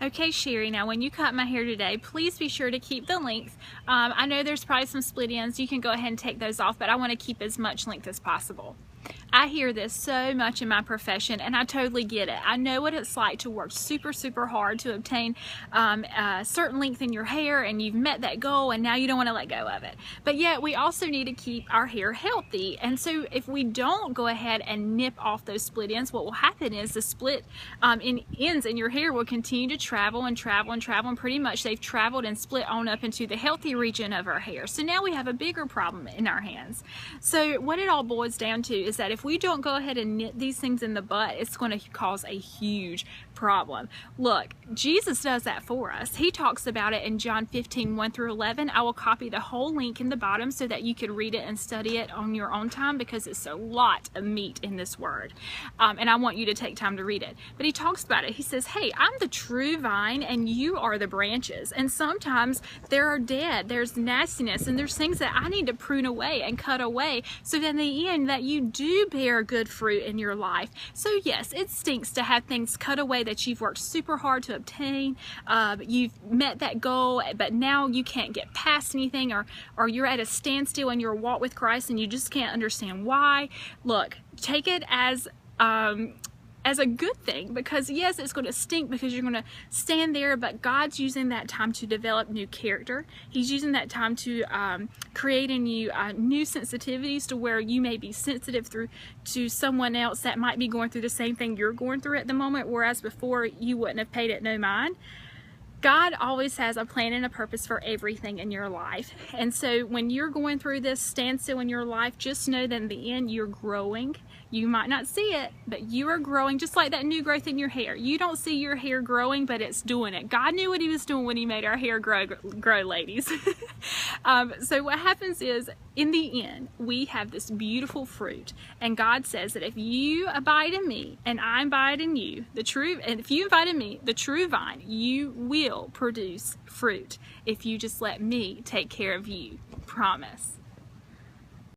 Okay, Sherry, now when you cut my hair today, please be sure to keep the length. I know there's probably some split ends. You can go ahead and take those off, but I want to keep as much length as possible. I hear this so much in my profession, and I totally get it. I know what it's like to work super hard to obtain a certain length in your hair, and you've met that goal, and now you don't want to let go of it. But yet, we also need to keep our hair healthy, and so if we don't go ahead and nip off those split ends, what will happen is the split ends in your hair will continue to travel, and pretty much they've traveled and split on up into the healthy region of our hair. So now we have a bigger problem in our hands. So what it all boils down to is that if we don't go ahead and nip these things in the butt, it's going to cause a huge problem. Look, Jesus does that for us. He talks about it in John 15:1-11. I will copy the whole link in the bottom so that you can read it and study it on your own time, because it's a lot of meat in this word, and I want you to take time to read it. But he talks about it. He says, hey, I'm the true vine and you are the branches, and sometimes there are there's nastiness, and there's things that I need to prune away and cut away so that in the end that you do bear good fruit in your life. So yes, it stinks to have things cut away that you've worked super hard to obtain. You've met that goal, but now you can't get past anything, or you're at a standstill in your walk with Christ and you just can't understand why. Look, take it as a good thing, because yes, it's going to stink because you're going to stand there, but God's using that time to develop new character. He's using that time to create in you new sensitivities to where you may be sensitive to someone else that might be going through the same thing you're going through at the moment, whereas before you wouldn't have paid it no mind. God always has a plan and a purpose for everything in your life. And so when you're going through this standstill in your life, just know that in the end you're growing. You might not see it, but you are growing, just like that new growth in your hair. You don't see your hair growing, but it's doing it. God knew what he was doing when he made our hair grow ladies. So what happens is, in the end, we have this beautiful fruit. And God says that if you abide in me and I abide in you, and if you abide in me, the true vine, you will produce fruit if you just let me take care of you. Promise.